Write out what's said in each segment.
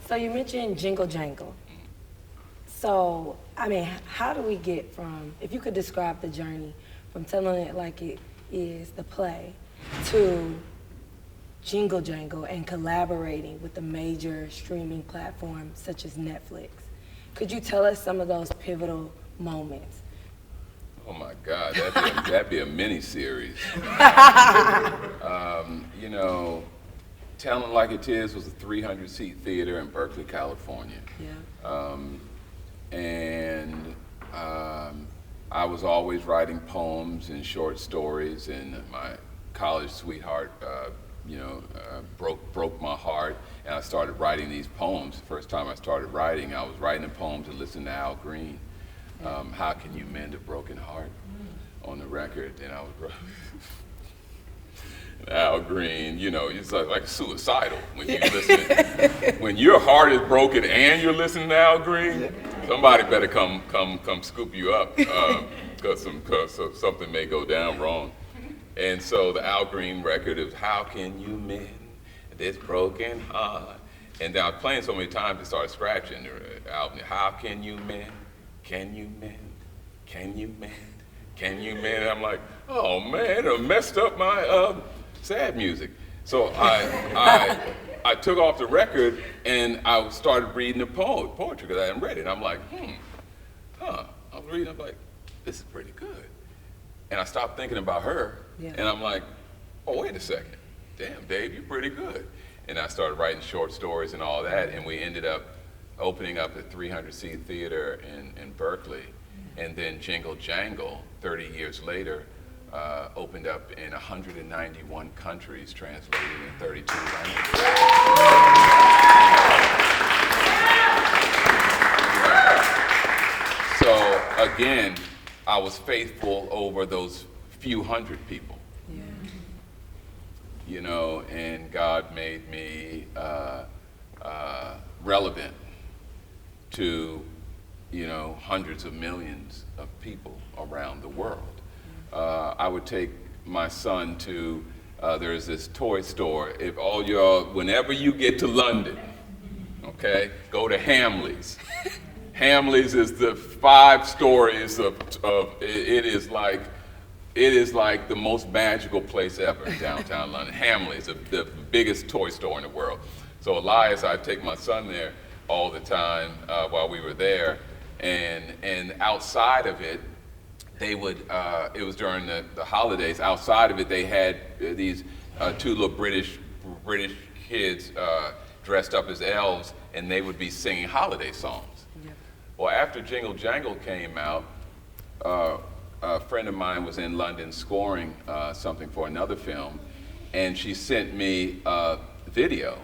So you mentioned Jingle Jangle. So, I mean, how do we get from, if you could describe the journey from telling it like it is, the play, to Jingle Jangle and collaborating with the major streaming platforms such as Netflix? Could you tell us some of those pivotal moments? Oh my God, that'd be a mini series. You know, Telling Like It Is was a 300-seat theater in Berkeley, California. Yeah. And I was always writing poems and short stories, and my college sweetheart, broke my heart, and I started writing these poems. The first time I started writing, I was writing the poems and listening to Al Green. How Can You Mend a Broken Heart on the record, and I was Al Green, you know, it's like suicidal when you listen. When your heart is broken and you're listening to Al Green, somebody better come scoop you up, because something may go down wrong. And so the Al Green record is How Can You Mend This Broken Heart? And I was playing so many times it started scratching the album. How can you mend? Can you mend? Can you mend? Can you mend? And I'm like, oh man, it messed up my sad music. So I took off the record and I started reading the poetry because I hadn't read it. And I'm like, I was reading, I'm like, this is pretty good. And I stopped thinking about her, and I'm like, oh, wait a second. Damn, Dave, you're pretty good. And I started writing short stories and all that, and we ended up opening up a 300-seat theater in Berkeley. And then Jingle Jangle, 30 years later, opened up in 191 countries, translated in 32 languages. So again, I was faithful over those few hundred people. Yeah. You know, and God made me relevant to, you know, hundreds of millions of people around the world. I would take my son to, there's this toy store. If all y'all, whenever you get to London, okay, go to Hamleys. Hamleys is the 5 stories of it is like the most magical place ever in downtown London. Hamleys, the biggest toy store in the world. So Elias, I'd take my son there all the time while we were there, and outside of it, they would, it was during the holidays, outside of it they had these 2 little British kids dressed up as elves, and they would be singing holiday songs. Well, after Jingle Jangle came out, a friend of mine was in London scoring something for another film, and she sent me a video.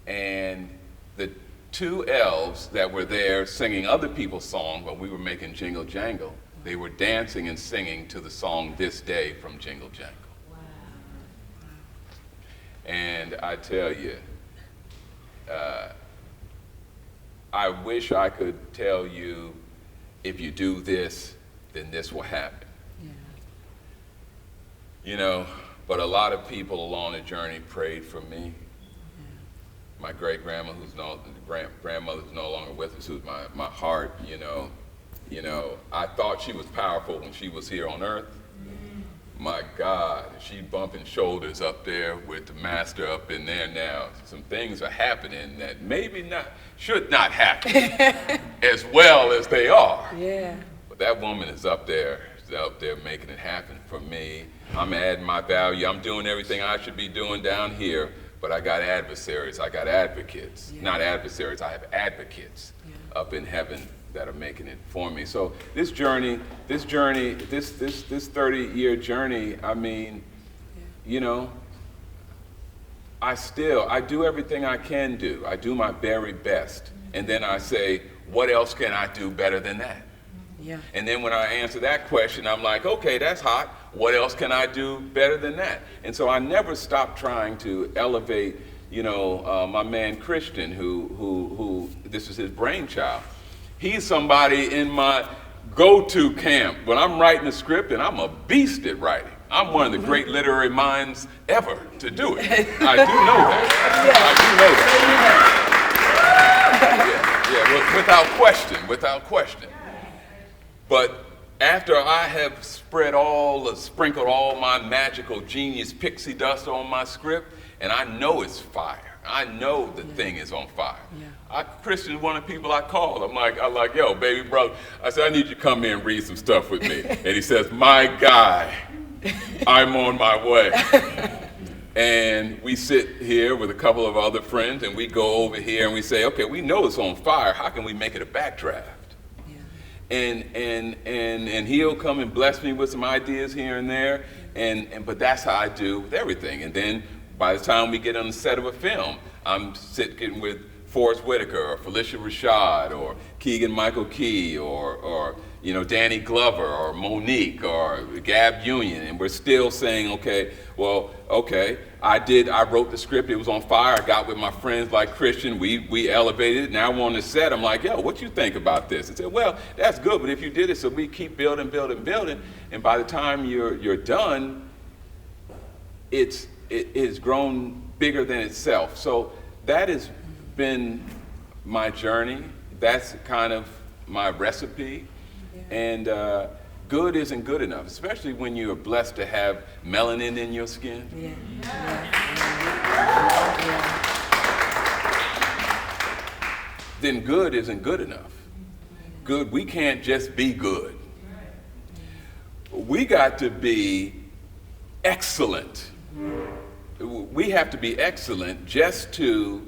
And the 2 elves that were there singing other people's songs when we were making Jingle Jangle, they were dancing and singing to the song This Day from Jingle Jangle. Wow. And I tell you, I wish I could tell you, if you do this, then this will happen. Yeah. You know, but a lot of people along the journey prayed for me. Yeah. My great-grandma, grandmother who's no longer with us, who's my heart, you know, I thought she was powerful when she was here on earth. My God, she bumping shoulders up there with the master up in there now. Some things are happening that maybe should not happen as well as they are. Yeah. But that woman is up there making it happen for me. I'm adding my value. I'm doing everything I should be doing down here, but I got adversaries. I got advocates. Yeah. Not adversaries, I have advocates up in heaven that are making it for me. So this 30-year journey, I mean, you know, I do everything I can do. I do my very best. And then I say, what else can I do better than that? Yeah. And then when I answer that question, I'm like, okay, that's hot. What else can I do better than that? And so I never stop trying to elevate, you know, my man Christian, who this is his brainchild. He's somebody in my go-to camp. When I'm writing a script, and I'm a beast at writing. I'm one of the great literary minds ever to do it. I do know that. I do know that. without question, without question. But after I have sprinkled all my magical genius pixie dust on my script, and I know it's fire. I know the thing is on fire. Yeah. Christian's one of the people I call. I'm like, yo, baby brother. I said, I need you to come here and read some stuff with me. And he says, my guy, I'm on my way. And we sit here with a couple of other friends, and we go over here and we say, okay, we know it's on fire. How can we make it a backdraft? And he'll come and bless me with some ideas here and there, but that's how I do with everything. And then by the time we get on the set of a film, I'm sitting with Forrest Whitaker or Felicia Rashad or Keegan-Michael Key or Danny Glover or Monique or Gab Union, and we're still saying, okay, I wrote the script, it was on fire, I got with my friends like Christian, we elevated it, now we're on the set, I'm like, yo, what you think about this? And said, well, that's good, but if you did it, so we keep building, and by the time you're done, it has grown bigger than itself. So that has been my journey, that's kind of my recipe. And good isn't good enough, especially when you're blessed to have melanin in your skin. Then good isn't good enough. Good, we can't just be good. We got to be excellent. We have to be excellent just to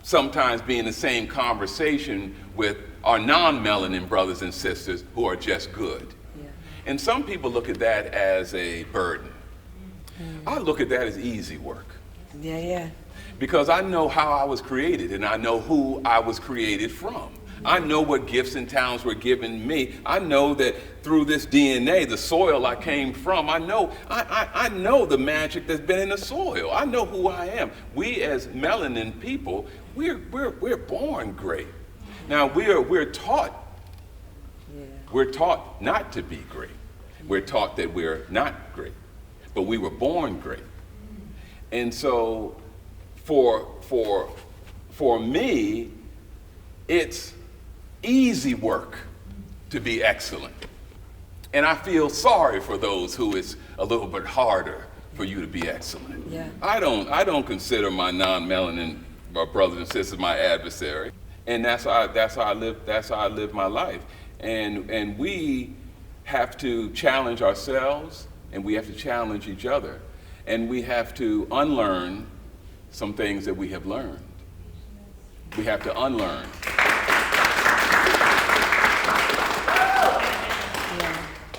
sometimes be in the same conversation with our non-melanin brothers and sisters who are just good. Yeah. And some people look at that as a burden. I look at that as easy work. Yeah. Because I know how I was created and I know who I was created from. I know what gifts and talents were given me. I know that through this DNA, the soil I came from, I know the magic that's been in the soil. I know who I am. We as melanin people, we're born great. Now we're taught not to be great. We're taught that we're not great, but we were born great. And so for me, it's easy work to be excellent. And I feel sorry for those who it's a little bit harder for you to be excellent. Yeah. I don't consider my non-melanin brothers and sisters my adversary. And that's how I live my life. And we have to challenge ourselves, and we have to challenge each other. And we have to unlearn some things that we have learned. We have to unlearn.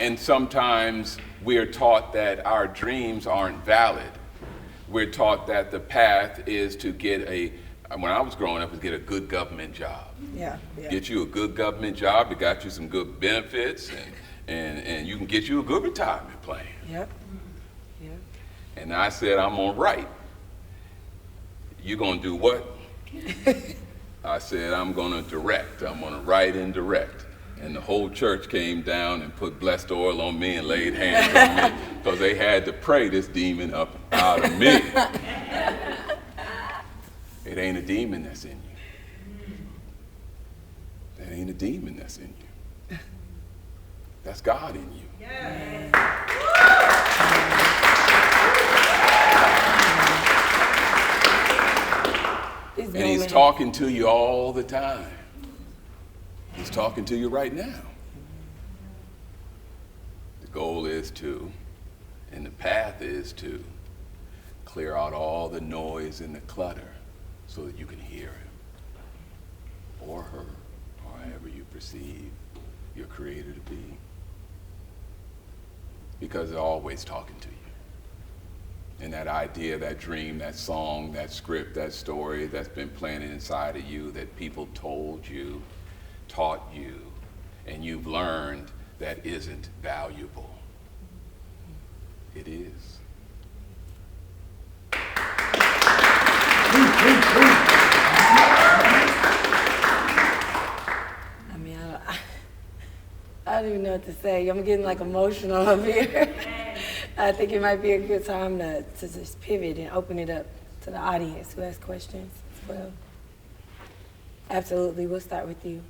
And sometimes we are taught that our dreams aren't valid. We're taught that the path is to when I was growing up, was get a good government job. Yeah. Get you a good government job, it got you some good benefits, and you can get you a good retirement plan. Yep. And I said, I'm gonna write. You gonna do what? I said, I'm gonna direct. I'm gonna write and direct. And the whole church came down and put blessed oil on me and laid hands on me because they had to pray this demon up out of me. It ain't a demon that's in you. That ain't a demon that's in you. That's God in you. Yes. And he's talking to you all the time. He's talking to you right now. The goal is and the path is to clear out all the noise and the clutter so that you can hear him or her or however you perceive your creator to be. Because they're always talking to you. And that idea, that dream, that song, that script, that story that's been planted inside of you that people told you, taught you, and you've learned that isn't valuable. It is. I mean, I don't even know what to say. I'm getting like emotional up here. I think it might be a good time to just pivot and open it up to the audience who has questions as well. Absolutely, we'll start with you.